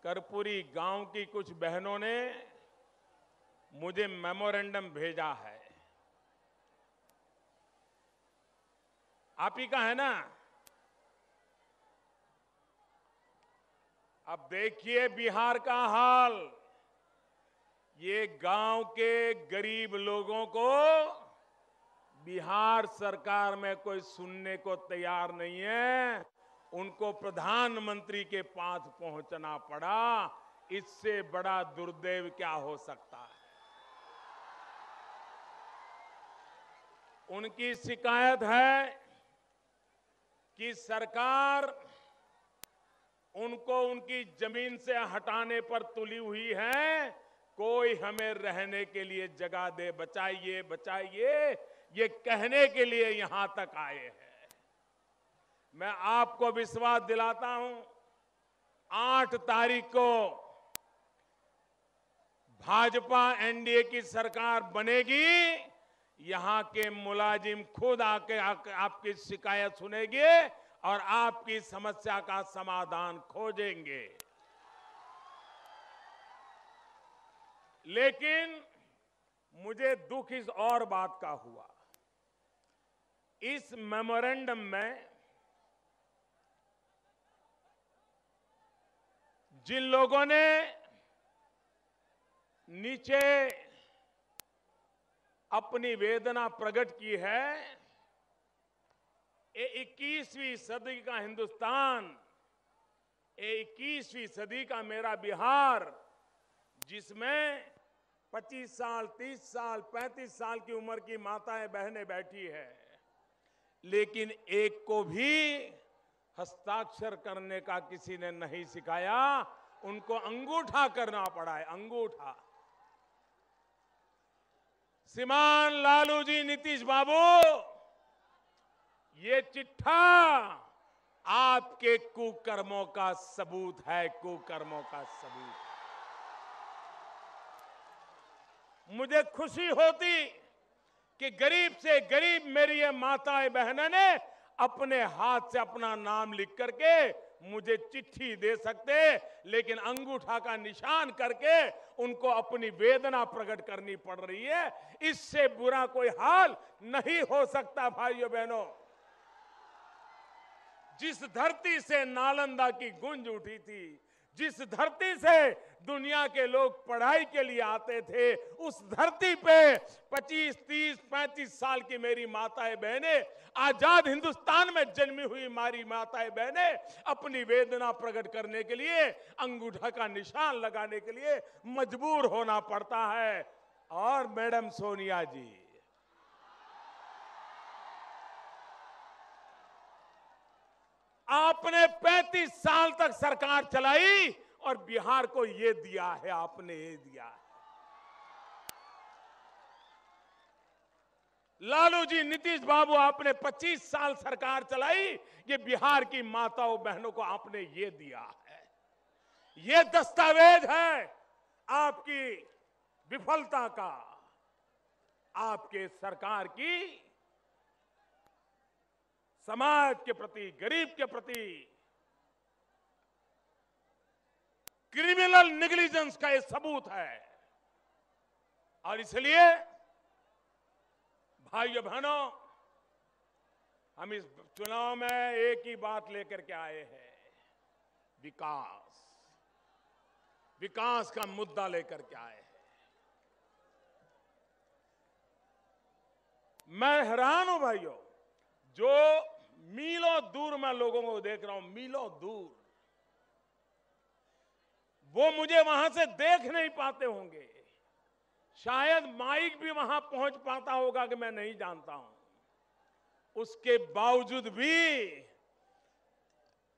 कर्पूरी गांव की कुछ बहनों ने मुझे मेमोरेंडम भेजा है। आप ही का है ना? अब देखिए बिहार का हाल। ये गांव के गरीब लोगों को बिहार सरकार में कोई सुनने को तैयार नहीं है। उनको प्रधानमंत्री के पास पहुंचना पड़ा। इससे बड़ा दुर्दैव क्या हो सकता है? उनकी शिकायत है कि सरकार उनको उनकी जमीन से हटाने पर तुली हुई है। कोई हमें रहने के लिए जगह दे, बचाइए बचाइए, ये कहने के लिए यहां तक आए हैं। मैं आपको विश्वास दिलाता हूं, 8 तारीख को भाजपा एनडीए की सरकार बनेगी। यहां के मुलाजिम खुद आके आपकी शिकायत सुनेंगे और आपकी समस्या का समाधान खोजेंगे। लेकिन मुझे दुख इस और बात का हुआ, इस मेमोरेंडम में जिन लोगों ने नीचे अपनी वेदना प्रकट की है, ये 21वीं सदी का हिंदुस्तान, ये 21वीं सदी का मेरा बिहार, जिसमें 25 साल, 30 साल, 35 साल की उम्र की माताएं बहनें बैठी है, लेकिन एक को भी हस्ताक्षर करने का किसी ने नहीं सिखाया। उनको अंगूठा करना पड़ा है, अंगूठा। श्रीमान लालू जी, नीतीश बाबू, ये चिट्ठा आपके कुकर्मों का सबूत है, कुकर्मों का सबूत। मुझे खुशी होती कि गरीब से गरीब मेरी ये माताएं बहनें ने अपने हाथ से अपना नाम लिख करके मुझे चिट्ठी दे सकते, लेकिन अंगूठा का निशान करके उनको अपनी वेदना प्रकट करनी पड़ रही है। इससे बुरा कोई हाल नहीं हो सकता। भाइयों बहनों, जिस धरती से नालंदा की गूंज उठी थी, जिस धरती से दुनिया के लोग पढ़ाई के लिए आते थे, उस धरती पे 25, 30, 35 साल की मेरी माताएं बहनें, आजाद हिंदुस्तान में जन्मी हुई हमारी माताएं बहनें अपनी वेदना प्रकट करने के लिए, अंगूठा का निशान लगाने के लिए मजबूर होना पड़ता है। और मैडम सोनिया जी, आपने 35 साल तक सरकार चलाई और बिहार को ये दिया है, आपने ये दिया है। लालू जी, नीतीश बाबू, आपने 25 साल सरकार चलाई, ये बिहार की माताओं बहनों को आपने ये दिया है। ये दस्तावेज है आपकी विफलता का, आपके सरकार की समाज के प्रति, गरीब के प्रति क्रिमिनल नेग्लिजेंस का ये सबूत है। और इसलिए भाइयों बहनों, हम इस चुनाव में एक ही बात लेकर के आए हैं, विकास। विकास का मुद्दा लेकर के आए हैं। मैं हैरान हूं भाइयों, जो मीलों दूर मैं लोगों को देख रहा हूं, मीलों दूर, वो मुझे वहां से देख नहीं पाते होंगे। शायद माइक भी वहां पहुंच पाता होगा कि मैं नहीं जानता हूं। उसके बावजूद भी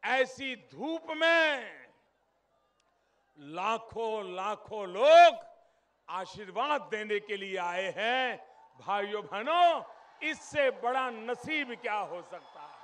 ऐसी धूप में लाखों लाखों लोग आशीर्वाद देने के लिए आए हैं। भाइयों बहनों, इससे बड़ा नसीब क्या हो सकता है?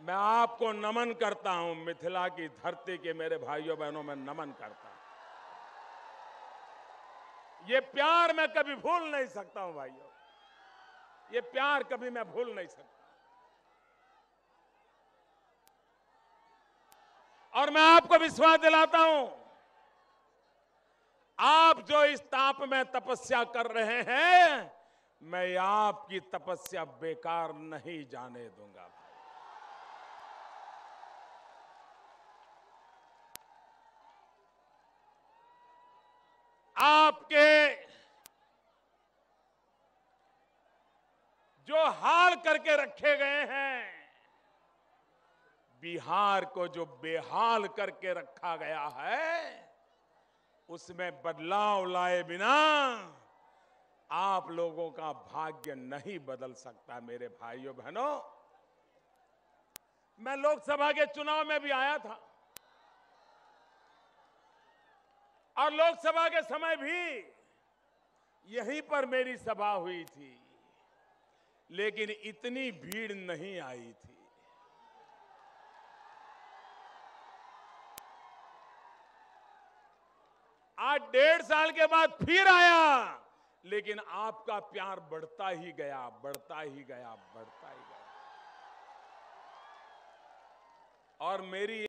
मैं आपको नमन करता हूं, मिथिला की धरती के मेरे भाइयों बहनों में नमन करता हूं। ये प्यार मैं कभी भूल नहीं सकता हूं भाइयों, ये प्यार कभी मैं भूल नहीं सकता। और मैं आपको विश्वास दिलाता हूं, आप जो इस ताप में तपस्या कर रहे हैं, मैं आपकी तपस्या बेकार नहीं जाने दूंगा भाई। आपके जो हाल करके रखे गए हैं, बिहार को जो बेहाल करके रखा गया है, उसमें बदलाव लाए बिना आप लोगों का भाग्य नहीं बदल सकता। मेरे भाइयों बहनों, मैं लोकसभा के चुनाव में भी आया था और लोकसभा के समय भी यहीं पर मेरी सभा हुई थी, लेकिन इतनी भीड़ नहीं आई थी। आज 1.5 साल के बाद फिर आया, लेकिन आपका प्यार बढ़ता ही गया, बढ़ता ही गया, बढ़ता ही गया। और मेरी